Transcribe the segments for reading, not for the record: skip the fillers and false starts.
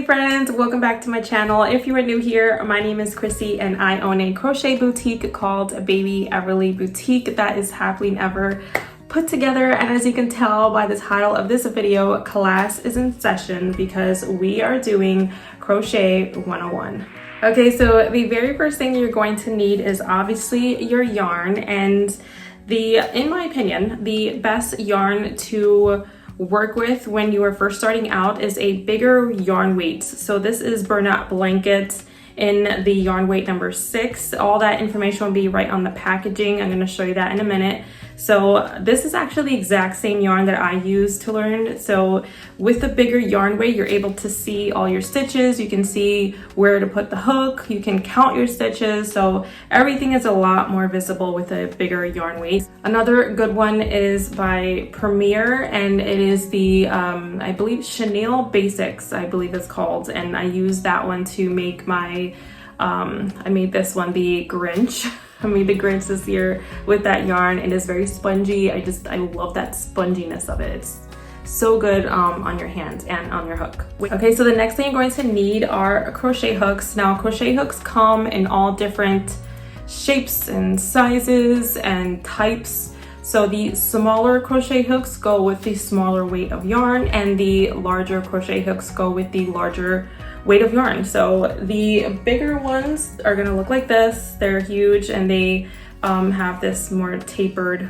Hey friends, welcome back to my channel. If you are new here, my name is Chrissy and I own a crochet boutique called Baby Everly Boutique that is happily ever put together. And as you can tell by the title of this video, class is in session because we are doing Crochet 101. Okay, so the very first thing you're going to need is obviously your yarn, and in my opinion, the best yarn to work with when you are first starting out is a bigger yarn weight. So this is Burnout Blanket in the yarn weight number 6. All that information will be right on the packaging. I'm going to show you that in a minute. So this is actually the exact same yarn that I use to learn. So with the bigger yarn weight, you're able to see all your stitches. You can see where to put the hook. You can count your stitches. So everything is a lot more visible with a bigger yarn weight. Another good one is by Premier, and it is the, I believe Chenille Basics, I believe it's called. And I use that one to make my, I made this one, the Grinch. I made the Grinch this year with that yarn. It is very spongy. I love that sponginess of it. It's so good on your hand and on your hook. Okay, so the next thing you're going to need are crochet hooks. Now, crochet hooks come in all different shapes and sizes and types. So the smaller crochet hooks go with the smaller weight of yarn, and the larger crochet hooks go with the larger weight of yarn. So the bigger ones are gonna look like this. They're huge and they have this more tapered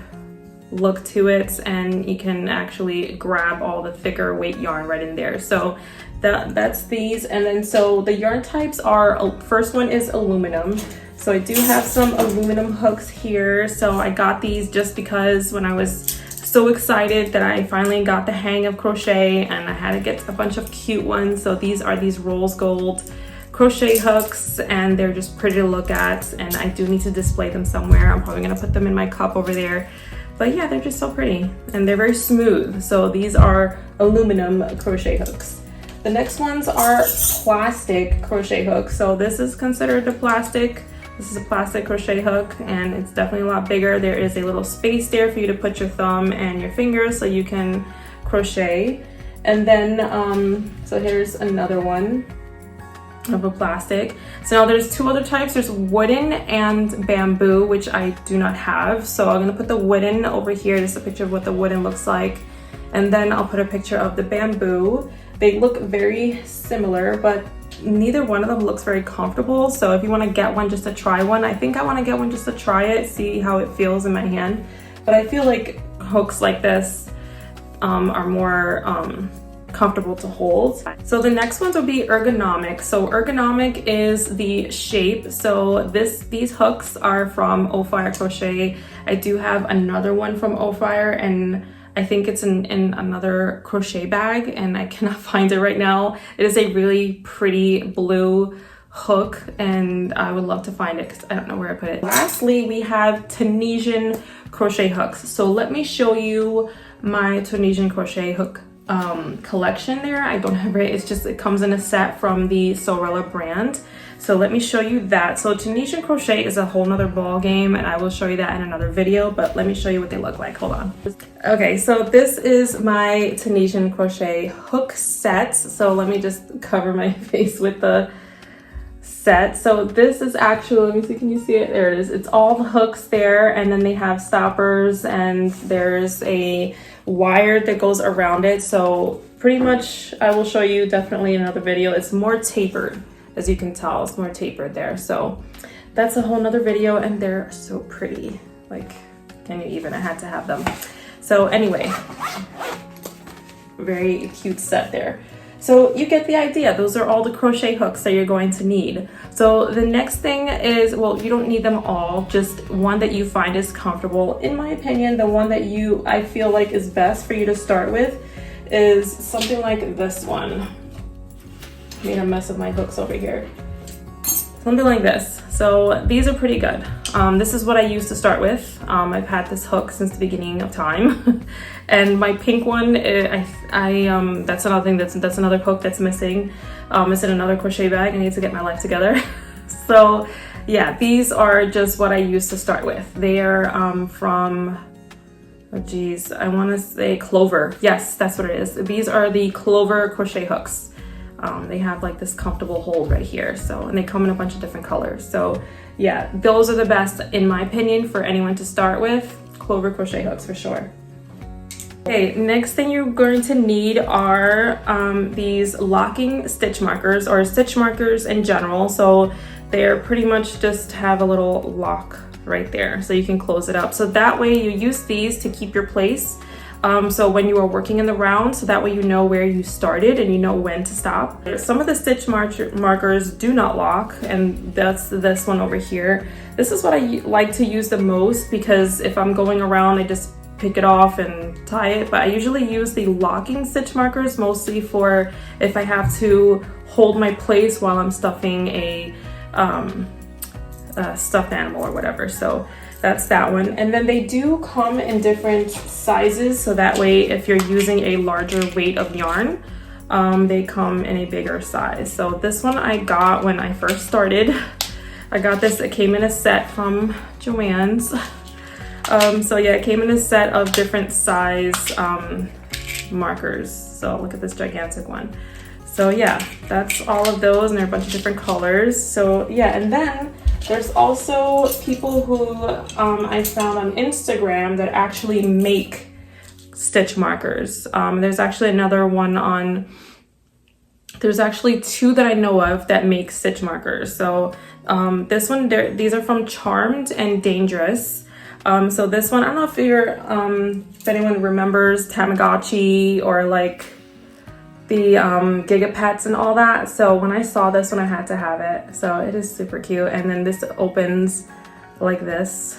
look to it, and you can actually grab all the thicker weight yarn right in there. So that's these. And then so the yarn types are, first one is aluminum. So I do have some aluminum hooks here. So I got these just because when I was so excited that I finally got the hang of crochet, and I had to get a bunch of cute ones. So these are these rose gold crochet hooks, and they're just pretty to look at, and I do need to display them somewhere. I'm probably gonna put them in my cup over there. But yeah, they're just so pretty and they're very smooth. So these are aluminum crochet hooks. The next ones are plastic crochet hooks. So this is considered a plastic. This is a plastic crochet hook, and it's definitely a lot bigger. There is a little space there for you to put your thumb and your fingers so you can crochet. And then, so here's another one of a plastic. So now there's two other types. There's wooden and bamboo, which I do not have. So I'm gonna put the wooden over here. Just a picture of what the wooden looks like. And then I'll put a picture of the bamboo. They look very similar, but neither one of them looks very comfortable. So if you want to get one just to try one, I think I want to get one just to try it, see how it feels in my hand. But I feel like hooks like this are more comfortable to hold. So the next ones will be ergonomic. So ergonomic is the shape. So these hooks are from Fire Crochet. I do have another one from Fire, and I think it's in another crochet bag, and I cannot find it right now. It is a really pretty blue hook, and I would love to find it because I don't know where I put it. Lastly, we have Tunisian crochet hooks. So let me show you my Tunisian crochet hook collection there. I don't have it. It's just, it comes in a set from the Sorella brand. So let me show you that. So Tunisian crochet is a whole nother ball game, and I will show you that in another video, but let me show you what they look like. Hold on. Okay, so this is my Tunisian crochet hook set. So let me just cover my face with the set. So this is actually, let me see, can you see it? There it is. It's all the hooks there, and then they have stoppers, and there's a wire that goes around it. So pretty much I will show you definitely in another video. It's more tapered. As you can tell, it's more tapered there. So that's a whole nother video, and they're so pretty. Like, can you even? I had to have them. So anyway, very cute set there. So you get the idea. Those are all the crochet hooks that you're going to need. So the next thing is, well, you don't need them all, just one that you find is comfortable. In my opinion, the one that I feel like is best for you to start with is something like this one. Made a mess of my hooks over here. Something like this. So these are pretty good. This is what I used to start with. I've had this hook since the beginning of time. And my pink one, that's another thing, that's another hook that's missing. It's in another crochet bag. I need to get my life together. So yeah, these are just what I used to start with. They are from, oh geez, I want to say Clover. Yes, that's what it is. These are the Clover crochet hooks. They have like this comfortable hold right here. So, and they come in a bunch of different colors. So yeah, those are the best in my opinion for anyone to start with. Clover crochet hooks for sure. Okay, next thing you're going to need are these locking stitch markers, or stitch markers in general. So they're pretty much just have a little lock right there so you can close it up. So that way you use these to keep your place. So when you are working in the round, so that way you know where you started and you know when to stop. Some of the stitch markers do not lock, and that's this one over here. This is what I like to use the most, because if I'm going around, I just pick it off and tie it. But I usually use the locking stitch markers mostly for if I have to hold my place while I'm stuffing a stuffed animal or whatever. So that's that one. And then they do come in different sizes, so that way if you're using a larger weight of yarn, they come in a bigger size. So this one I got when I first started. I got this, it came in a set from Joann's. So yeah, it came in a set of different size markers. So look at this gigantic one. So yeah, that's all of those, and they're a bunch of different colors. So yeah, and then there's also people who I found on Instagram that actually make stitch markers. There's actually another one on, there's actually two that I know of that make stitch markers. So this one, these are from Charmed and Dangerous. So this one, I don't know if if anyone remembers Tamagotchi or like the Gigapets and all that. So when I saw this one, I had to have it. So it is super cute. And then this opens like this,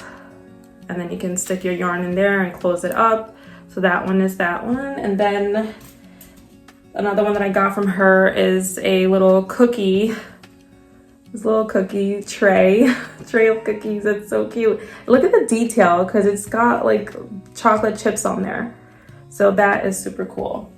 and then you can stick your yarn in there and close it up. So that one is that one. And then another one that I got from her is a little cookie, this little cookie tray of cookies. It's so cute. Look at the detail, because it's got like chocolate chips on there. So that is super cool.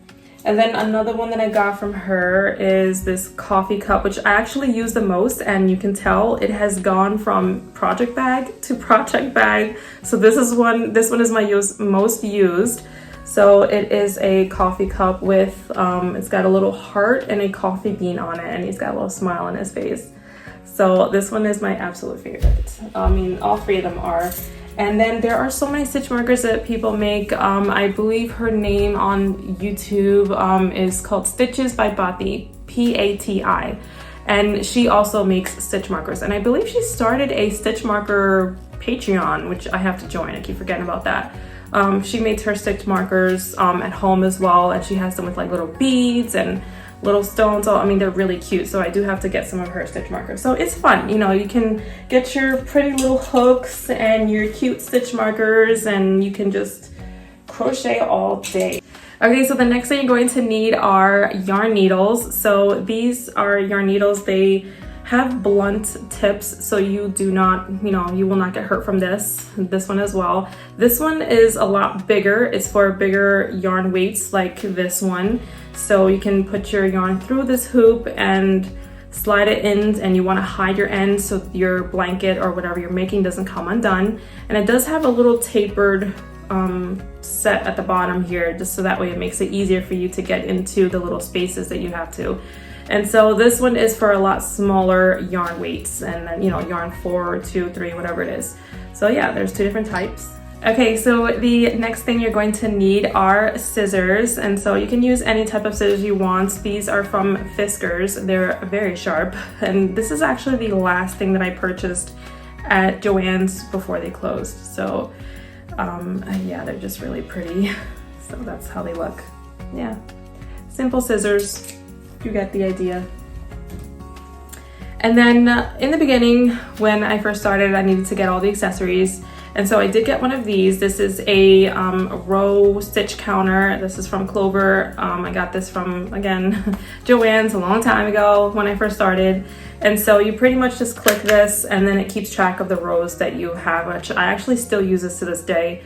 And then another one that I got from her is this coffee cup, which I actually use the most, and you can tell it has gone from project bag to project bag. So this one is my most used. So it is a coffee cup with, it's got a little heart and a coffee bean on it, and he's got a little smile on his face. So this one is my absolute favorite. I mean, all three of them are. And then there are so many stitch markers that people make. I believe her name on YouTube is called Stitches by Pati, P-A-T-I. And she also makes stitch markers. And I believe she started a stitch marker Patreon, which I have to join. I keep forgetting about that. She makes her stitch markers at home as well. And she has them with like little beads and little stones. I mean, they're really cute. So I do have to get some of her stitch markers. So it's fun, you know, you can get your pretty little hooks and your cute stitch markers, and you can just crochet all day. Okay, so the next thing you're going to need are yarn needles. So these are yarn needles. They have blunt tips, so you do not, you will not get hurt from this one as well. This one is a lot bigger. It's for bigger yarn weights like this one. So you can put your yarn through this hoop and slide it in, and you want to hide your ends so your blanket or whatever you're making doesn't come undone. And it does have a little tapered set at the bottom here, just so that way it makes it easier for you to get into the little spaces that you have to. And so this one is for a lot smaller yarn weights, and then yarn 4, 2, 3, whatever it is. So yeah, there's two different types. Okay, so the next thing you're going to need are scissors, and so you can use any type of scissors you want. These are from Fiskars. They're very sharp, and this is actually the last thing that I purchased at Joann's before they closed. So yeah, they're just really pretty. So that's how they look. Yeah, simple scissors. You get the idea. And then in the beginning, when I first started, I needed to get all the accessories. And so I did get one of these. This is a row stitch counter. This is from Clover. I got this from, again, Joann's a long time ago when I first started. And so you pretty much just click this, and then it keeps track of the rows that you have, which I actually still use this to this day.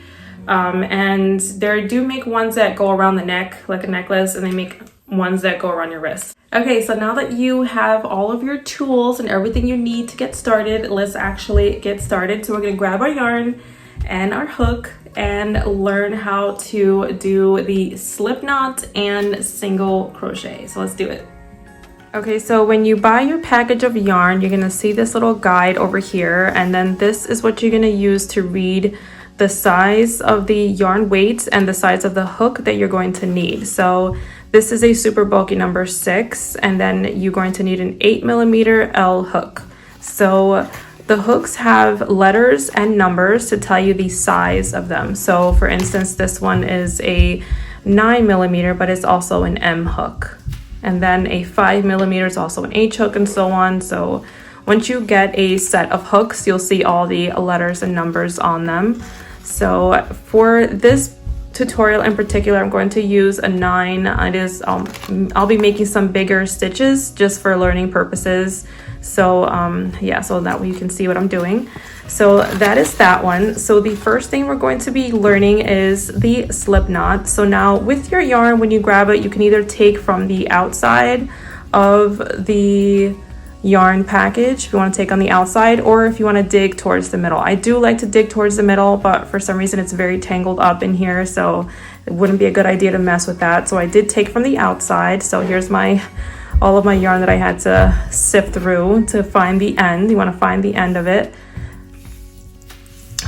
And they do make ones that go around the neck, like a necklace, and they make ones that go around your wrist. Okay, so now that you have all of your tools and everything you need to get started, let's actually get started. So we're gonna grab our yarn and our hook and learn how to do the slip knot and single crochet. So let's do it. Okay, so when you buy your package of yarn, you're gonna see this little guide over here, and then this is what you're gonna use to read the size of the yarn weights and the size of the hook that you're going to need. So this is a super bulky number 6, and then you're going to need an 8mm L hook. So the hooks have letters and numbers to tell you the size of them. So for instance, this one is a 9mm, but it's also an M hook. And then a 5mm is also an H hook, and so on. So once you get a set of hooks, you'll see all the letters and numbers on them. So for this tutorial in particular, I'm going to use a 9. It is I'll be making some bigger stitches just for learning purposes. So yeah, so that way you can see what I'm doing. So that is that one. So the first thing we're going to be learning is the slip knot. So now with your yarn, when you grab it, you can either take from the outside of the yarn package if you want to take on the outside, or if you want to dig towards the middle. I do like to dig towards the middle, but for some reason it's very tangled up in here, so it wouldn't be a good idea to mess with that. So I did take from the outside. So here's all of my yarn that I had to sift through to find the end. You want to find the end of it.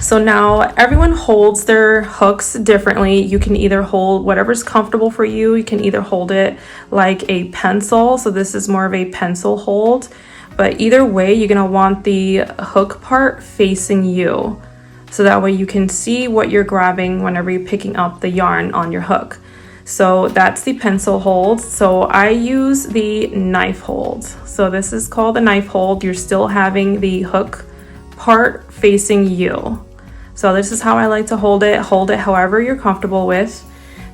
So now everyone holds their hooks differently. You can either hold whatever's comfortable for you. You can either hold it like a pencil. So this is more of a pencil hold, but either way, you're gonna want the hook part facing you. So that way you can see what you're grabbing whenever you're picking up the yarn on your hook. So that's the pencil hold. So I use the knife hold. So this is called the knife hold. You're still having the hook part facing you. So this is how I like to hold it. Hold it however you're comfortable with.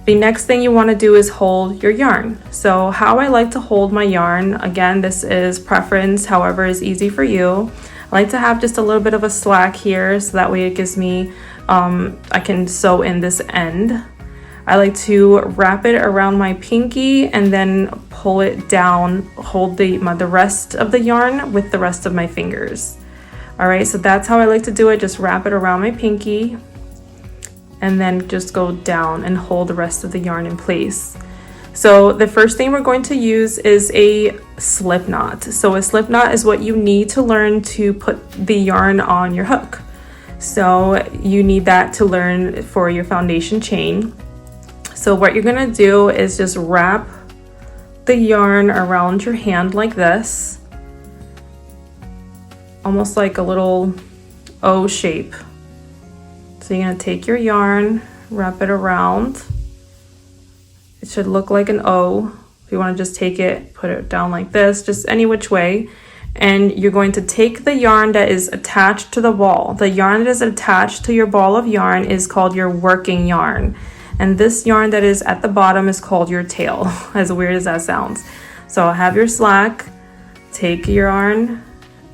The next thing you want to do is hold your yarn. So how I like to hold my yarn, again, this is preference, however is easy for you. I like to have just a little bit of a slack here, so that way it gives me, I can sew in this end. I like to wrap it around my pinky and then pull it down, hold the rest of the yarn with the rest of my fingers. All right, so that's how I like to do it. Just wrap it around my pinky and then just go down and hold the rest of the yarn in place. So the first thing we're going to use is a slip knot. So a slip knot is what you need to learn to put the yarn on your hook. So you need that to learn for your foundation chain. So what you're gonna do is just wrap the yarn around your hand like this, almost like a little O shape. So you're gonna take your yarn, wrap it around. It should look like an O. If you want to just take it, put it down like this, just any which way. And you're going to take the yarn that is attached to the ball. The yarn that is attached to your ball of yarn is called your working yarn. And this yarn that is at the bottom is called your tail, as weird as that sounds. So have your slack, take your yarn,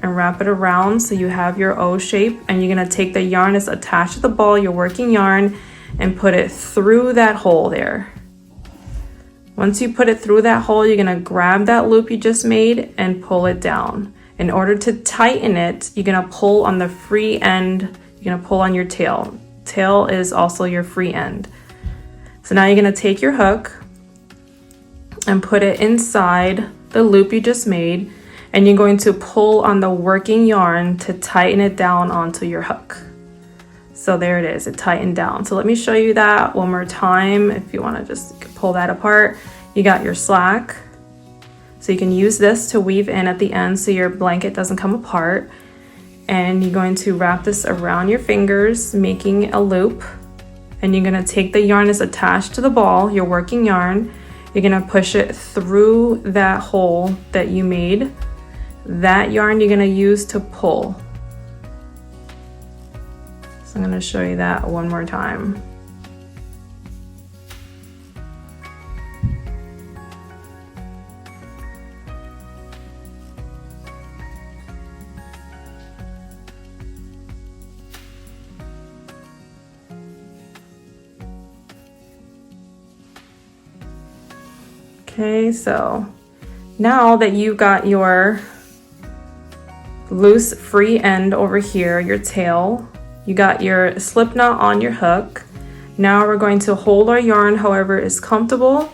and wrap it around so you have your O shape, and you're gonna take the yarn that's attached to the ball, your working yarn, and put it through that hole there. Once you put it through that hole, you're gonna grab that loop you just made and pull it down. In order to tighten it, you're gonna pull on the free end, you're gonna pull on your tail. Tail is also your free end. So now you're gonna take your hook and put it inside the loop you just made, and you're going to pull on the working yarn to tighten it down onto your hook. So there it is, it tightened down. So let me show you that one more time. If you wanna just pull that apart, you got your slack. So you can use this to weave in at the end so your blanket doesn't come apart. And you're going to wrap this around your fingers, making a loop. And you're gonna take the yarn that's attached to the ball, your working yarn. You're gonna push it through that hole that you made. That yarn you're gonna use to pull. So I'm gonna show you that one more time. Okay, so now that you got your loose free end over here, your tail, you got your slip knot on your hook. Now we're going to hold our yarn however is comfortable,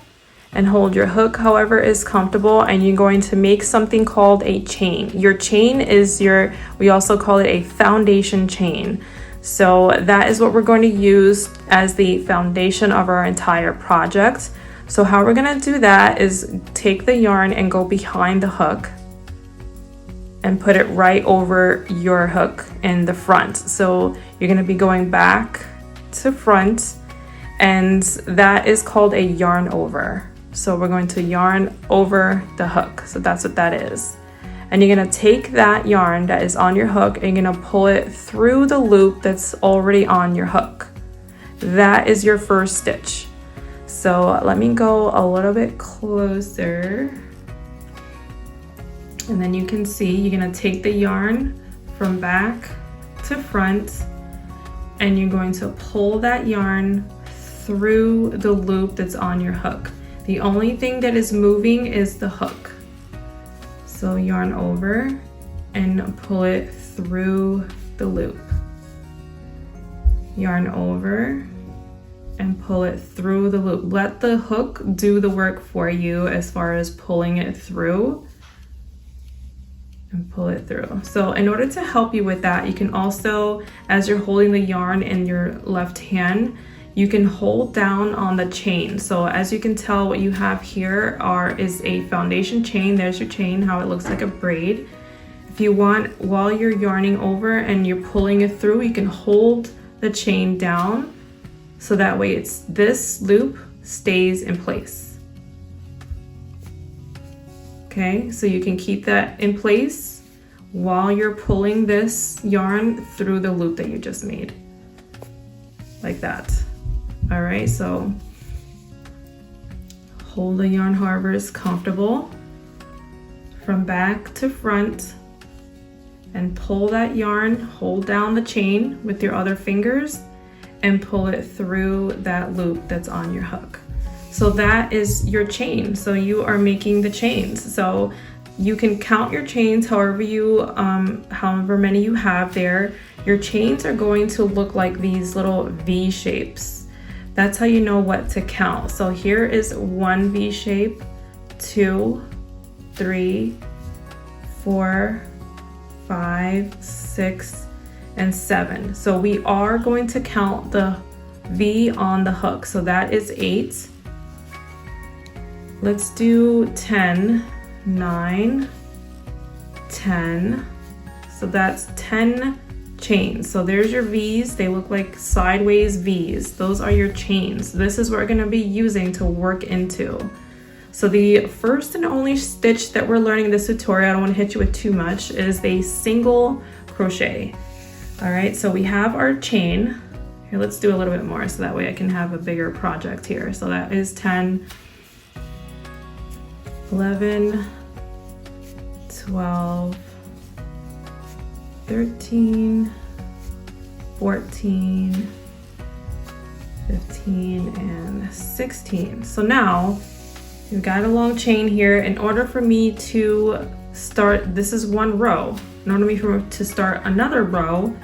and hold your hook however is comfortable, and you're going to make something called a chain. Your chain is we also call it a foundation chain. So that is what we're going to use as the foundation of our entire project. So how we're going to do that is take the yarn and go behind the hook and put it right over your hook in the front. So you're going to be going back to front, and that is called a yarn over. So we're going to yarn over the hook. So that's what that is. And you're going to take that yarn that is on your hook and you're going to pull it through the loop that's already on your hook. That is your first stitch. So let me go a little bit closer. And then you can see you're going to take the yarn from back to front, and you're going to pull that yarn through the loop that's on your hook. The only thing that is moving is the hook. So yarn over and pull it through the loop. Yarn over and pull it through the loop. Let the hook do the work for you as far as pulling it through, and pull it through. So in order to help you with that, you can also, as you're holding the yarn in your left hand, you can hold down on the chain. So as you can tell, what you have here is a foundation chain. There's your chain, how it looks like a braid. If you want, while you're yarning over and you're pulling it through, you can hold the chain down so that way this loop stays in place. Okay, so you can keep that in place while you're pulling this yarn through the loop that you just made, like that. All right, so hold the yarn however is comfortable from back to front, and pull that yarn, hold down the chain with your other fingers and pull it through that loop that's on your hook. So that is your chain. So you are making the chains. So you can count your chains however many you have there. Your chains are going to look like these little V shapes. That's how you know what to count. So here is 1 V shape, 2, 3, 4, 5, 6, and 7. So we are going to count the V on the hook. So that is 8. Let's do 10, 9, 10. So that's 10 chains. So there's your V's. They look like sideways V's. Those are your chains. This is what we're going to be using to work into. So the first and only stitch that we're learning in this tutorial, I don't want to hit you with too much, is a single crochet. All right, so we have our chain. Here, let's do a little bit more so that way I can have a bigger project here. So that is 10, 11, 12, 13, 14, 15, and 16. So now we've got a long chain here. In order for me to start, this is 1 row. In order for me to start another row,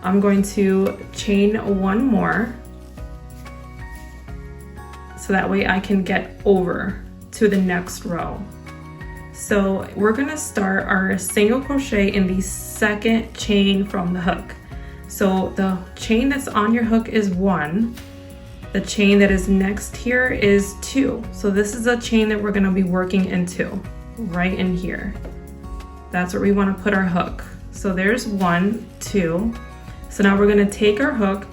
I'm going to chain 1 more so that way I can get over to the next row. So we're gonna start our single crochet in the second chain from the hook. So the chain that's on your hook is 1. The chain that is next here is 2. So this is a chain that we're gonna be working into right in here. That's where we wanna put our hook. So there's 1, 2. So now we're gonna take our hook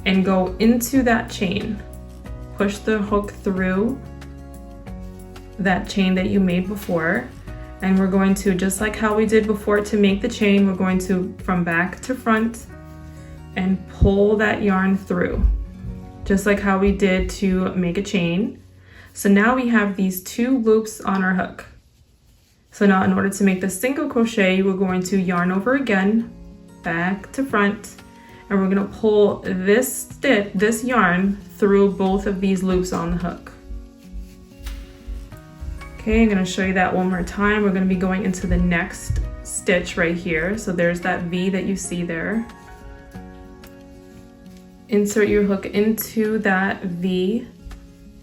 and go into that chain. Push the hook through that chain that you made before, and we're going to, just like how we did before to make the chain, we're going to from back to front and pull that yarn through, just like how we did to make a chain. So now we have these 2 loops on our hook. So now in order to make the single crochet, we're going to yarn over again, back to front, and we're going to pull this yarn through both of these loops on the hook. Okay, I'm going to show you that one more time. We're going to be going into the next stitch right here. So there's that V that you see there. Insert your hook into that V,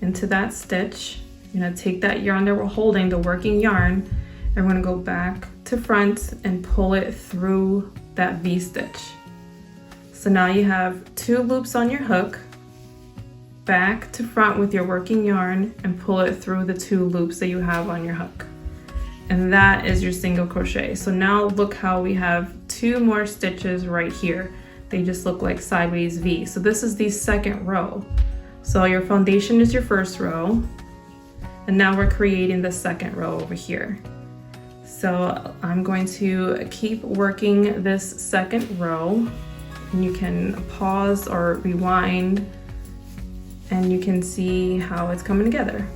into that stitch, You're gonna take that yarn that we're holding, the working yarn, and we're gonna go back to front and pull it through that V-stitch. So now you have 2 loops on your hook, back to front with your working yarn, and pull it through the 2 loops that you have on your hook. And that is your single crochet. So now look how we have 2 more stitches right here. They just look like sideways V. So this is the second row. So your foundation is your first row, and now we're creating the second row over here. So I'm going to keep working this second row, and you can pause or rewind, and you can see how it's coming together.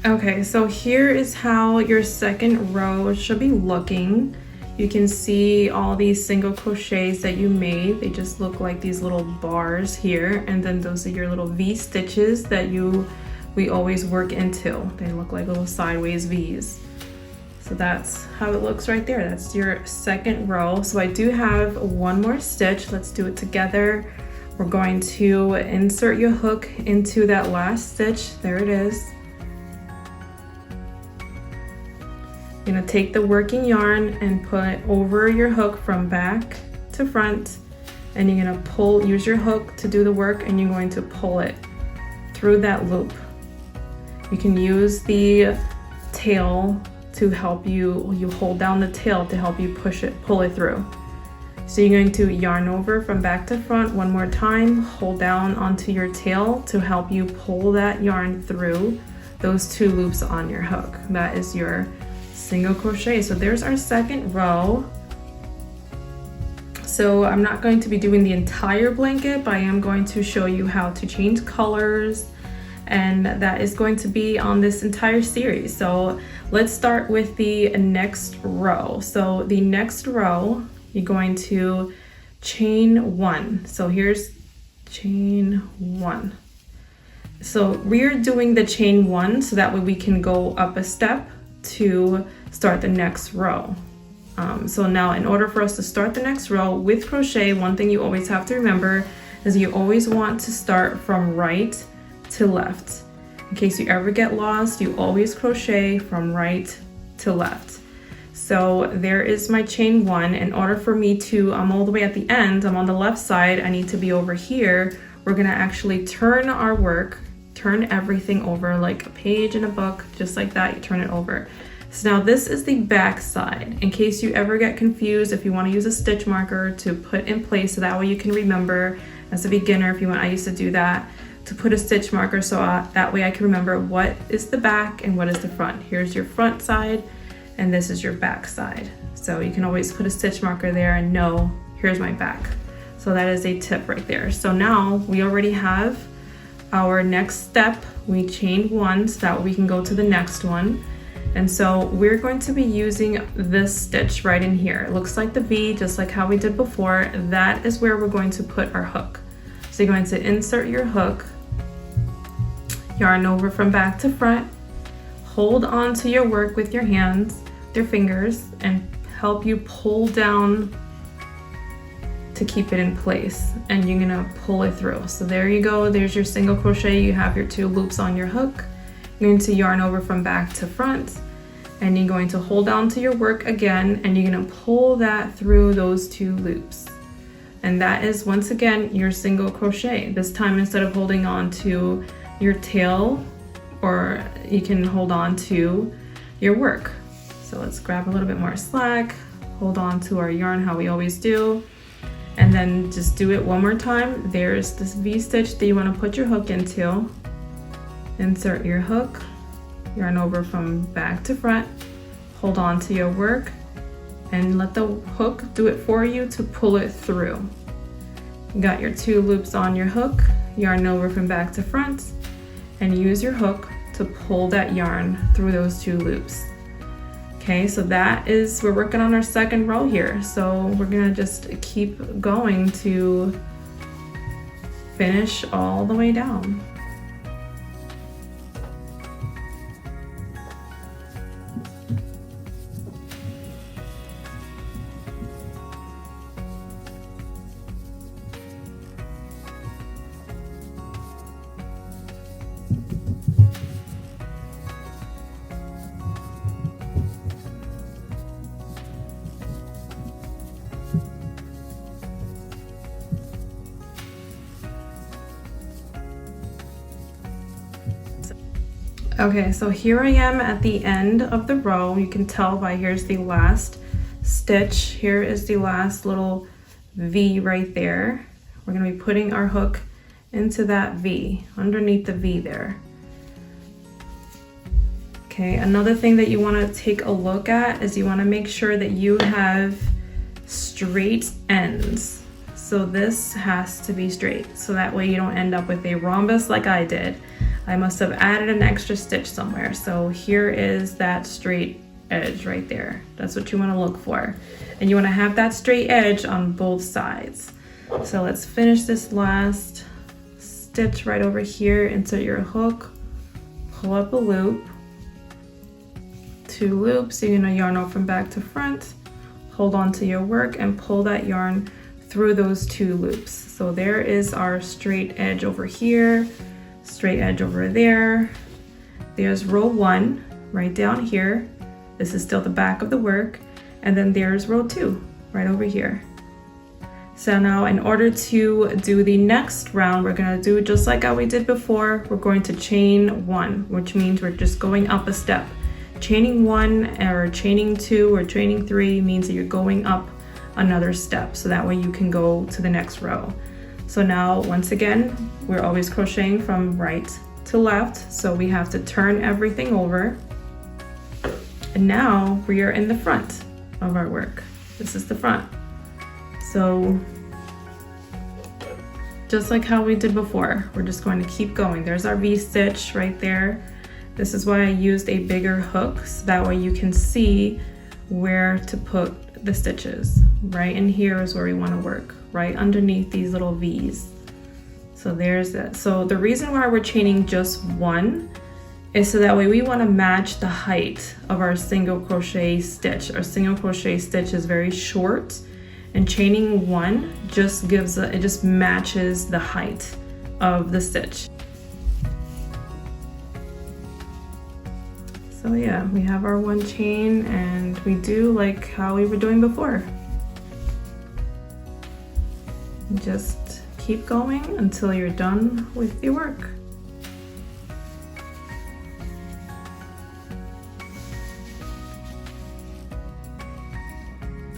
Okay, so here is how your second row should be looking. You can see all these single crochets that you made. They just look like these little bars here, and then those are your little V stitches that we always work into. They look like little sideways V's. So that's how it looks right there. That's your second row. So I do have one more stitch. Let's do it together. We're going to insert your hook into that last stitch. There it is. You're gonna take the working yarn and put it over your hook from back to front, and you're gonna use your hook to do the work, and you're going to pull it through that loop. You can use the tail to help you hold down the tail to help you pull it through. So you're going to yarn over from back to front one more time, hold down onto your tail to help you pull that yarn through those 2 loops on your hook. That is your single crochet. So there's our second row. So I'm not going to be doing the entire blanket, but I am going to show you how to change colors, and that is going to be on this entire series. So let's start with the next row. So the next row, you're going to chain 1. So here's chain 1. So we're doing the chain 1 so that way we can go up a step to start the next row. So now in order for us to start the next row with crochet, one thing you always have to remember is you always want to start from right to left. In case you ever get lost, you always crochet from right to left. So there is my chain 1. In order for me to, I'm all the way at the end, I'm on the left side, I need to be over here. We're gonna actually turn our work, turn everything over like a page in a book, just like that, you turn it over. So now this is the back side. In case you ever get confused, if you want to use a stitch marker to put in place so that way you can remember as a beginner, if you want, I used to do that, to put a stitch marker so that way I can remember what is the back and what is the front. Here's your front side and this is your back side. So you can always put a stitch marker there and know, here's my back. So that is a tip right there. So now we already have our next step. We chained 1 so that we can go to the next one. And so we're going to be using this stitch right in here. It looks like the V, just like how we did before. That is where we're going to put our hook. So you're going to insert your hook, yarn over from back to front, hold on to your work with your hands, your fingers, and help you pull down to keep it in place, and you're gonna pull it through. So there you go, there's your single crochet. You have your 2 loops on your hook. You're going to yarn over from back to front, and you're going to hold on to your work again, and you're going to pull that through those 2 loops. And that is, once again, your single crochet. This time, instead of holding on to your tail, or you can hold on to your work. So let's grab a little bit more slack, hold on to our yarn how we always do, and then just do it one more time. There's this V-stitch that you want to put your hook into. Insert your hook, yarn over from back to front, hold on to your work, and let the hook do it for you to pull it through. You got your 2 loops on your hook, yarn over from back to front, and use your hook to pull that yarn through those 2 loops. Okay, so we're working on our second row here. So we're gonna just keep going to finish all the way down. Okay, so here I am at the end of the row. You can tell by here's the last stitch. Here is the last little V right there. We're gonna be putting our hook into that V, underneath the V there. Okay, another thing that you wanna take a look at is you wanna make sure that you have straight ends. So this has to be straight, so that way you don't end up with a rhombus like I did. I must have added an extra stitch somewhere. So here is that straight edge right there. That's what you want to look for. And you want to have that straight edge on both sides. So let's finish this last stitch right over here. Insert your hook, pull up a loop, 2 loops. You're going to yarn over from back to front, hold on to your work and pull that yarn through those 2 loops. So there is our straight edge over here. Straight edge over there. There's row 1 right down here. This is still the back of the work. And then there's row 2 right over here. So now in order to do the next round, we're gonna do just like how we did before. We're going to chain 1, which means we're just going up a step. Chaining 1 or chaining 2 or chaining 3 means that you're going up another step. So that way you can go to the next row. So now, once again, we're always crocheting from right to left. So we have to turn everything over. And now we are in the front of our work. This is the front. So just like how we did before, we're just going to keep going. There's our V-stitch right there. This is why I used a bigger hook, so that way you can see where to put the stitches. Right in here is where we want to work, right underneath these little V's. So there's that. So the reason why we're chaining just 1 is so that way we want to match the height of our single crochet stitch. Our single crochet stitch is very short, and chaining 1 just it just matches the height of the stitch. So yeah, we have our 1 chain and we do like how we were doing before. Just keep going until you're done with your work.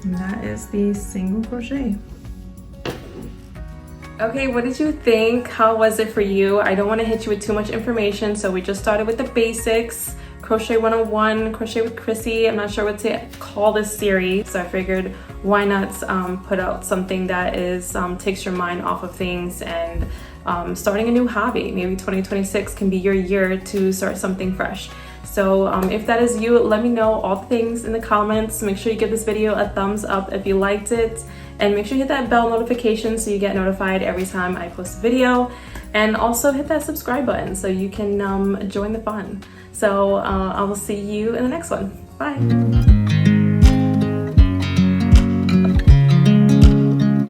And that is the single crochet. Okay, what did you think? How was it for you? I don't want to hit you with too much information, so we just started with the basics. Crochet 101, Crochet with Chrissy. I'm not sure what to call this series, so I figured why not put out something that is takes your mind off of things and starting a new hobby. Maybe 2026 can be your year to start something fresh. So if that is you, let me know all the things in the comments. Make sure you give this video a thumbs up if you liked it, and make sure you hit that bell notification so you get notified every time I post a video, and also hit that subscribe button so you can join the fun. So I will see you in the next one. Bye.